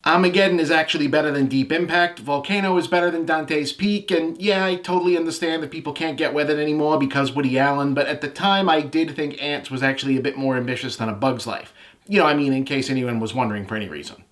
Armageddon is actually better than Deep Impact, Volcano is better than Dante's Peak, and yeah, I totally understand that people can't get with it anymore because Woody Allen, but at the time I did think Ants was actually a bit more ambitious than A Bug's Life. You know, I mean, in case anyone was wondering for any reason.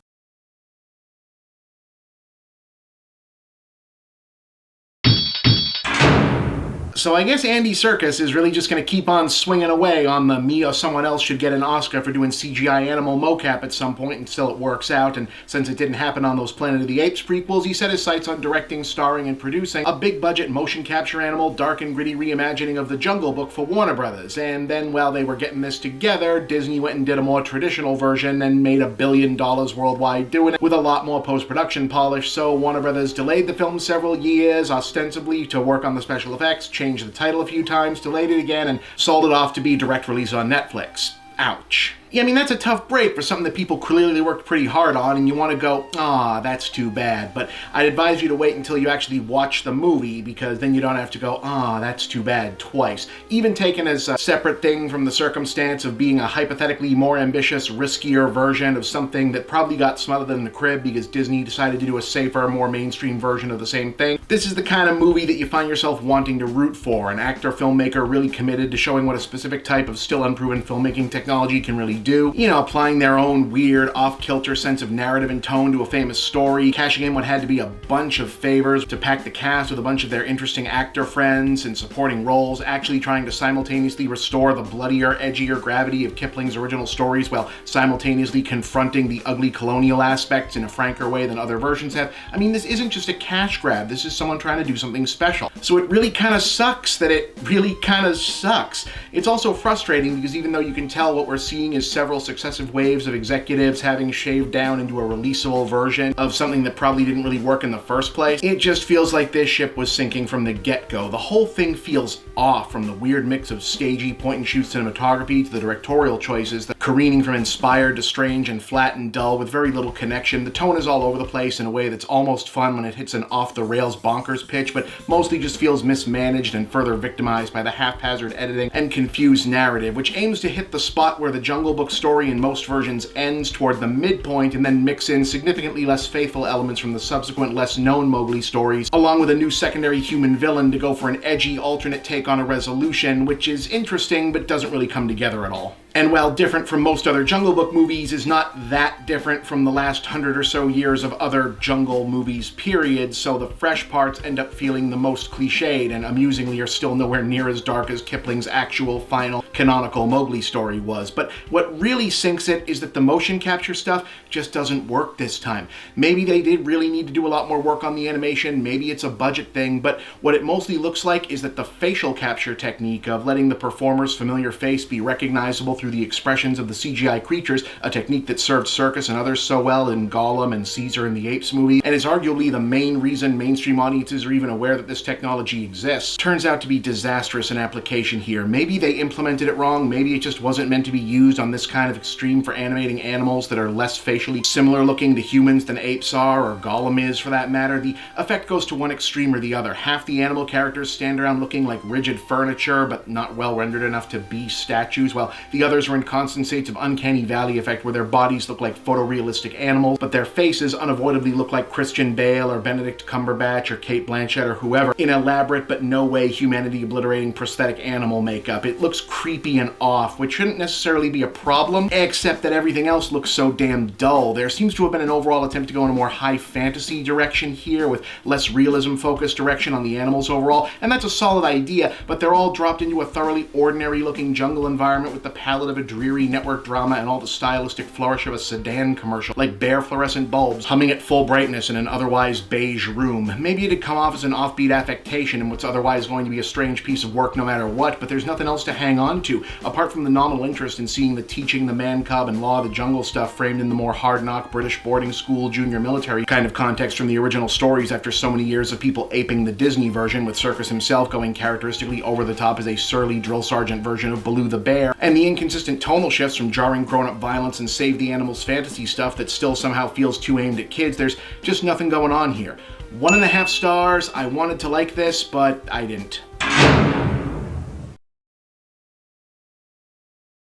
So I guess Andy Serkis is really just going to keep on swinging away on the me or someone else should get an Oscar for doing CGI animal mocap at some point until it works out, and since it didn't happen on those Planet of the Apes prequels, he set his sights on directing, starring, and producing a big-budget motion capture animal, dark and gritty reimagining of The Jungle Book for Warner Brothers. And then while they were getting this together, Disney went and did a more traditional version and made $1 billion worldwide doing it with a lot more post-production polish, so Warner Brothers delayed the film several years, ostensibly to work on the special effects, changed the title a few times, delayed it again, and sold it off to be direct release on Netflix. Ouch. Yeah, I mean, that's a tough break for something that people clearly worked pretty hard on, and you want to go, that's too bad. But I'd advise you to wait until you actually watch the movie, because then you don't have to go, that's too bad twice. Even taken as a separate thing from the circumstance of being a hypothetically more ambitious, riskier version of something that probably got smothered in the crib because Disney decided to do a safer, more mainstream version of the same thing. This is the kind of movie that you find yourself wanting to root for, an actor-filmmaker really committed to showing what a specific type of still unproven filmmaking technology can really do. You know, applying their own weird, off-kilter sense of narrative and tone to a famous story, cashing in what had to be a bunch of favors to pack the cast with a bunch of their interesting actor friends and supporting roles, actually trying to simultaneously restore the bloodier, edgier gravity of Kipling's original stories while simultaneously confronting the ugly colonial aspects in a franker way than other versions have. I mean, this isn't just a cash grab, this is someone trying to do something special. So it really kind of sucks that it really kind of sucks. It's also frustrating because even though you can tell what we're seeing is several successive waves of executives having shaved down into a releasable version of something that probably didn't really work in the first place, it just feels like this ship was sinking from the get-go. The whole thing feels off, from the weird mix of stagey point-and-shoot cinematography to the directorial choices, the careening from inspired to strange and flat and dull with very little connection. The tone is all over the place in a way that's almost fun when it hits an off-the-rails bonkers pitch, but mostly just feels mismanaged and further victimized by the haphazard editing and confused narrative, which aims to hit the spot where the Jungle Book story in most versions ends toward the midpoint and then mix in significantly less faithful elements from the subsequent less known Mowgli stories, along with a new secondary human villain to go for an edgy alternate take on a resolution, which is interesting but doesn't really come together at all. And while different from most other Jungle Book movies, is not that different from the last 100 or so years of other Jungle movies, period, so the fresh parts end up feeling the most cliched and amusingly are still nowhere near as dark as Kipling's actual final canonical Mowgli story was. But what really sinks it is that the motion capture stuff just doesn't work this time. Maybe they did really need to do a lot more work on the animation, maybe it's a budget thing, but what it mostly looks like is that the facial capture technique of letting the performer's familiar face be recognizable through the expressions of the CGI creatures, a technique that served Serkis and others so well in Gollum and Caesar in the Apes movie, and is arguably the main reason mainstream audiences are even aware that this technology exists, turns out to be disastrous in application here. Maybe they implemented it wrong, maybe it just wasn't meant to be used on this kind of extreme for animating animals that are less facially similar looking to humans than apes are, or Gollum is for that matter. The effect goes to one extreme or the other. Half the animal characters stand around looking like rigid furniture, but not well rendered enough to be statues, while the others are in constant states of uncanny valley effect where their bodies look like photorealistic animals, but their faces unavoidably look like Christian Bale or Benedict Cumberbatch or Cate Blanchett or whoever in elaborate but no way humanity obliterating prosthetic animal makeup. It looks creepy and off, which shouldn't necessarily be a problem, except that everything else looks so damn dull. There seems to have been an overall attempt to go in a more high fantasy direction here with less realism focused direction on the animals overall, and that's a solid idea, but they're all dropped into a thoroughly ordinary looking jungle environment with the palette of a dreary network drama and all the stylistic flourish of a sedan commercial, like bare fluorescent bulbs humming at full brightness in an otherwise beige room. Maybe it'd come off as an offbeat affectation in what's otherwise going to be a strange piece of work no matter what, but there's nothing else to hang on to, apart from the nominal interest in seeing the teaching the man cub and law of the jungle stuff framed in the more hard-knock British boarding school junior military kind of context from the original stories after so many years of people aping the Disney version, with Serkis himself going characteristically over the top as a surly drill sergeant version of Baloo the bear, and the inconsistent tonal shifts from jarring grown-up violence and save the animals fantasy stuff that still somehow feels too aimed at kids. There's just nothing going on here. 1.5 stars. I wanted to like this, but I didn't.